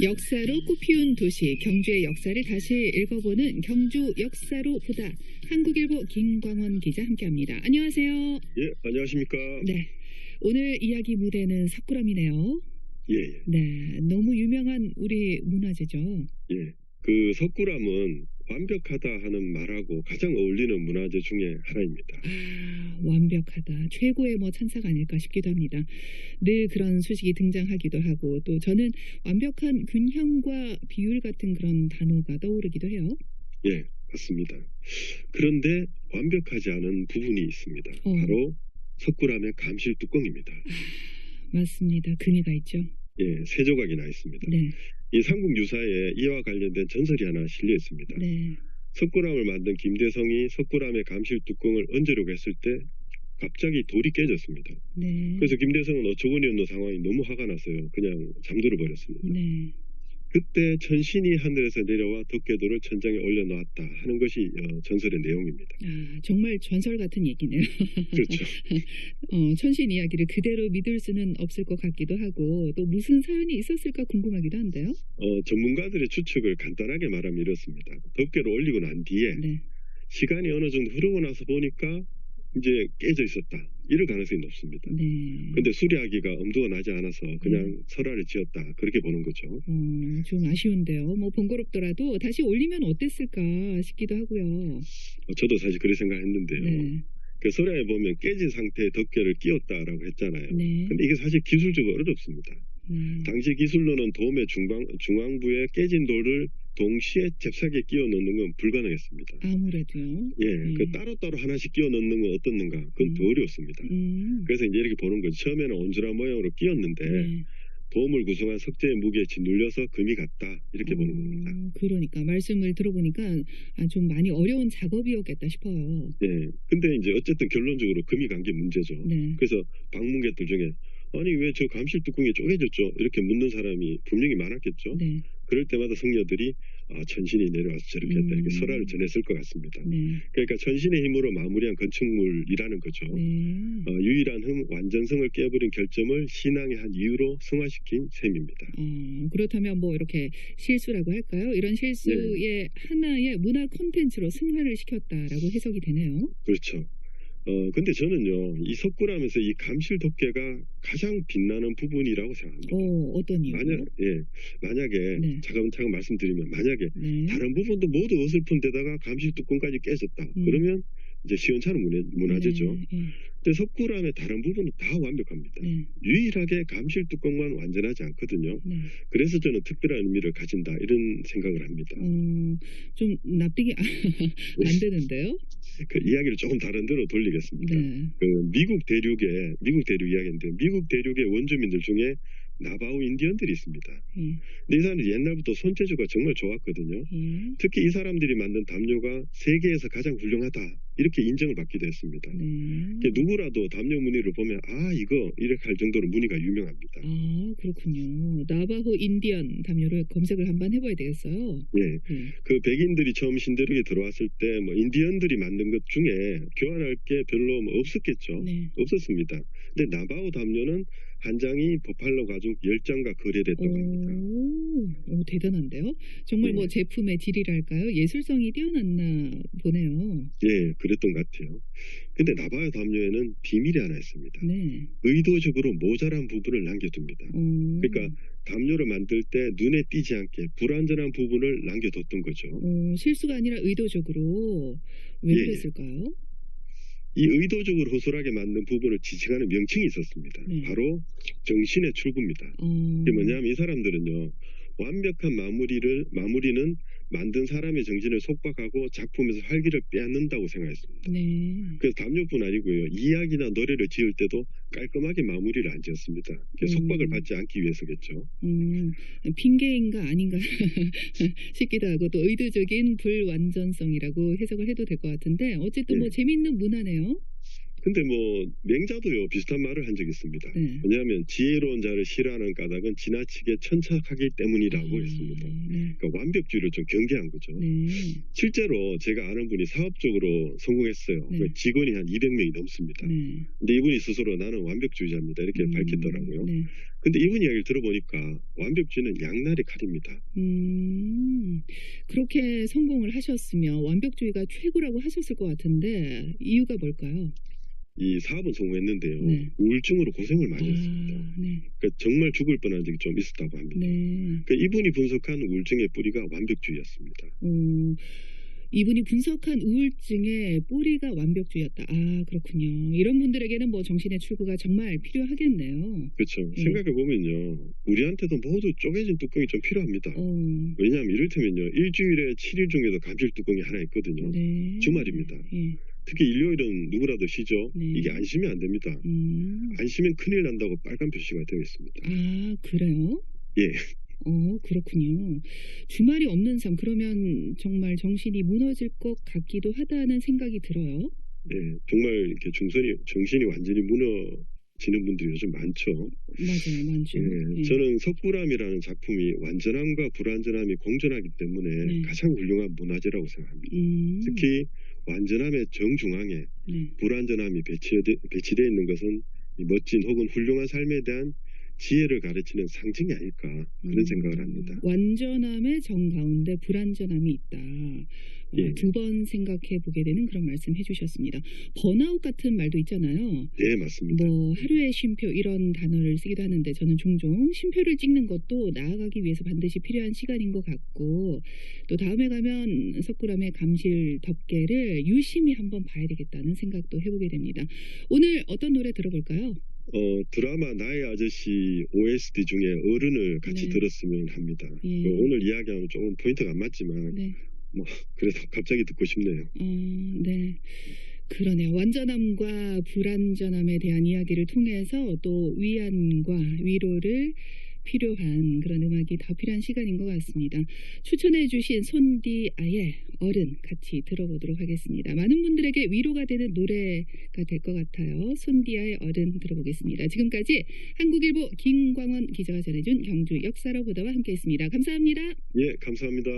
역사로 꽃피운 도시 경주의 역사를 다시 읽어보는 경주 역사로 보다. 한국일보 김광원 기자 함께합니다. 안녕하세요. 예, 안녕하십니까. 네, 오늘 이야기 무대는 석굴암이네요. 예, 예. 네, 너무 유명한 우리 문화재죠. 예. 그 석굴암은 완벽하다 하는 말하고 가장 어울리는 문화재 중에 하나입니다. 아, 완벽하다. 최고의 찬사가 아닐까 싶기도 합니다. 늘 그런 수식이 등장하기도 하고 또 저는 완벽한 균형과 비율 같은 그런 단어가 떠오르기도 해요. 예, 맞습니다. 그런데 완벽하지 않은 부분이 있습니다. 바로 석굴암의 감실 뚜껑입니다. 맞습니다. 금이가 있죠. 예, 세 조각이 나 있습니다. 네. 이 삼국유사에 이와 관련된 전설이 하나 실려 있습니다. 네. 석굴암을 만든 김대성이 석굴암의 감실 뚜껑을 얹으려고 했을 때 갑자기 돌이 깨졌습니다. 네. 그래서 김대성은 어처구니 없는 상황이 너무 화가 나서요. 그냥 잠들어 버렸습니다. 네. 그때 천신이 하늘에서 내려와 덮개돌을 천장에 올려놓았다 하는 것이 전설의 내용입니다. 아, 정말 전설 같은 얘기네요. 그렇죠. 천신 이야기를 그대로 믿을 수는 없을 것 같기도 하고 또 무슨 사연이 있었을까 궁금하기도 한데요. 전문가들의 추측을 간단하게 말하면 이렇습니다. 덮개를 올리고 난 뒤에 네. 시간이 어느 정도 흐르고 나서 보니까 이제 깨져 있었다. 이럴 가능성이 높습니다. 네. 근데 수리하기가 엄두가 나지 않아서 그냥 설화를 지었다. 그렇게 보는 거죠. 좀 아쉬운데요. 번거롭더라도 다시 올리면 어땠을까 싶기도 하고요. 저도 사실 그렇게 생각했는데요. 네. 그 설화에 보면 깨진 상태의 덮개를 끼웠다라고 했잖아요. 네. 근데 이게 사실 기술적으로 어렵습니다. 당시 기술로는 돔의 중앙부에 깨진 돌을 동시에 잽싸게 끼워 넣는 건 불가능했습니다. 아무래도요. 예, 그 따로따로 하나씩 끼워 넣는 건 어떻는가? 그건 더 어려웠습니다. 그래서 이제 이렇게 보는 거죠. 처음에는 온주라 모양으로 끼웠는데 돔을 구성한 석재의 무게에 짓눌려서 금이 갔다. 이렇게 보는 겁니다. 그러니까 말씀을 들어보니까 좀 많이 어려운 작업이었겠다 싶어요. 예, 근데 이제 어쨌든 결론적으로 금이 간 게 문제죠. 네. 그래서 방문객들 중에 아니 왜 저 감실 뚜껑이 쪼개졌죠? 이렇게 묻는 사람이 분명히 많았겠죠. 네. 그럴 때마다 성녀들이 천신이 내려와서 저렇게 했다 이렇게 설화를 전했을 것 같습니다. 네. 그러니까 천신의 힘으로 마무리한 건축물이라는 거죠. 네. 유일한 완전성을 깨버린 결점을 신앙의 한 이유로 승화시킨 셈입니다. 그렇다면 이렇게 실수라고 할까요? 이런 실수의 하나의 문화 콘텐츠로 승화를 시켰다라고 해석이 되네요. 그렇죠. 근데 저는요, 이 석굴암에서 이 감실 덮개가 가장 빛나는 부분이라고 생각합니다. 어떤 이유요? 만약에 네. 차근차근 말씀드리면 만약에 네. 다른 부분도 모두 어설픈 데다가 감실 뚜껑까지 깨졌다. 그러면 이제 시원찮은 문화재죠. 네. 근데 석굴암의 다른 부분은 다 완벽합니다. 네. 유일하게 감실 뚜껑만 완전하지 않거든요. 네. 그래서 저는 특별한 의미를 가진다 이런 생각을 합니다. 좀 납득이 안 되는데요. 그 이야기를 조금 다른 데로 돌리겠습니다. 네. 그 미국 대륙 이야기인데 미국 대륙의 원주민들 중에 나바우 인디언들이 있습니다. 근데 이 사람들이 옛날부터 손재주가 정말 좋았거든요. 특히 이 사람들이 만든 담요가 세계에서 가장 훌륭하다 이렇게 인정을 받기도 했습니다. 누구라도 담요 무늬를 보면 이거 이렇게 할 정도로 무늬가 유명합니다. 그렇군요. 나바호 인디언 담요를 검색을 한번 해봐야 되겠어요. 예, 그 백인들이 처음 신대륙에 들어왔을 때 인디언들이 만든 것 중에 교환할 게 별로 없었겠죠. 네. 없었습니다. 근데 나바호 담요는 한 장이 버팔로 가죽 10장과 거래됐다고 합니다. 대단한데요. 정말 제품의 질이랄까요? 예술성이 뛰어났나 보네요. 예, 그랬던 것 같아요. 근데 나바호 담요에는 비밀이 하나 있습니다. 네. 의도적으로 모자란 부분을 남겨둡니다. 그러니까 담요를 만들 때 눈에 띄지 않게 불완전한 부분을 남겨뒀던 거죠. 실수가 아니라 의도적으로 왜 그랬을까요? 이 의도적으로 허술하게 만든 부분을 지칭하는 명칭이 있었습니다. 네. 바로 정신의 출구입니다. 이게 뭐냐면 이 사람들은요. 완벽한 마무리는 만든 사람의 정신을 속박하고 작품에서 활기를 빼앗는다고 생각했습니다. 네. 그래서 담요뿐 아니고요. 이야기나 노래를 지을 때도 깔끔하게 마무리를 안 지었습니다. 속박을 받지 않기 위해서겠죠. 핑계인가 아닌가 싶기도 하고 또 의도적인 불완전성이라고 해석을 해도 될 것 같은데 어쨌든 재밌는 문화네요. 근데 뭐 맹자도요 비슷한 말을 한 적이 있습니다. 네. 왜냐하면 지혜로운 자를 싫어하는 까닭은 지나치게 천착하기 때문이라고 했습니다. 네. 그러니까 완벽주의를 좀 경계한 거죠. 네. 실제로 제가 아는 분이 사업적으로 성공했어요. 네. 그 직원이 한 200명이 넘습니다. 네. 근데 이분이 스스로 나는 완벽주의자입니다. 이렇게 밝혔더라고요. 네. 근데 이분 이야기를 들어보니까 완벽주의는 양날의 칼입니다. 그렇게 성공을 하셨으면 완벽주의가 최고라고 하셨을 것 같은데 이유가 뭘까요? 이 사업은 성공했는데요. 네. 우울증으로 고생을 많이 했습니다. 네. 그러니까 정말 죽을 뻔한 적이 좀 있었다고 합니다. 네. 그러니까 이분이 분석한 우울증의 뿌리가 완벽주의였습니다. 이분이 분석한 우울증의 뿌리가 완벽주의였다. 아, 그렇군요. 이런 분들에게는 뭐 정신의 출구가 정말 필요하겠네요. 그렇죠. 생각해보면요. 우리한테도 모두 쪼개진 뚜껑이 좀 필요합니다. 왜냐하면 이를테면요. 일주일에 7일 중에도 감실 뚜껑이 하나 있거든요. 네. 주말입니다. 특히 일요일은 누구라도 쉬죠. 네. 이게 안 쉬면 안 됩니다. 안 쉬면 큰일 난다고 빨간 표시가 되어 있습니다. 아, 그래요? 예. 그렇군요. 주말이 없는 삶, 그러면 정말 정신이 무너질 것 같기도 하다는 생각이 들어요. 네, 정말 이렇게 정신이 완전히 무너지는 분들이 요즘 많죠. 맞아요, 많죠. 네, 저는 석굴암이라는 작품이 완전함과 불완전함이 공존하기 때문에 가장 훌륭한 문화재라고 생각합니다. 특히 완전함의 정중앙에 불완전함이 배치되어 있는 것은 이 멋진 혹은 훌륭한 삶에 대한 지혜를 가르치는 상징이 아닐까 그런 생각을 합니다. 완전함의 정가운데 불완전함이 있다. 예. 두 번 생각해 보게 되는 그런 말씀 해주셨습니다. 번아웃 같은 말도 있잖아요. 네, 맞습니다. 뭐 하루의 쉼표 이런 단어를 쓰기도 하는데 저는 종종 쉼표를 찍는 것도 나아가기 위해서 반드시 필요한 시간인 것 같고 또 다음에 가면 석굴암의 감실 덮개를 유심히 한번 봐야 되겠다는 생각도 해보게 됩니다. 오늘 어떤 노래 들어볼까요? 드라마 나의 아저씨 OST 중에 어른을 같이 들었으면 합니다. 오늘 이야기하면 조금 포인트가 안 맞지만 뭐 그래도 갑자기 듣고 싶네요. 네. 그러네요. 완전함과 불완전함에 대한 이야기를 통해서 또 위안과 위로를 필요한 그런 음악이 더 필요한 시간인 것 같습니다. 추천해 주신 손디아의 어른 같이 들어보도록 하겠습니다. 많은 분들에게 위로가 되는 노래가 될 것 같아요. 손디아의 어른 들어보겠습니다. 지금까지 한국일보 김광원 기자가 전해준 경주 역사로 보다와 함께했습니다. 감사합니다. 예, 감사합니다.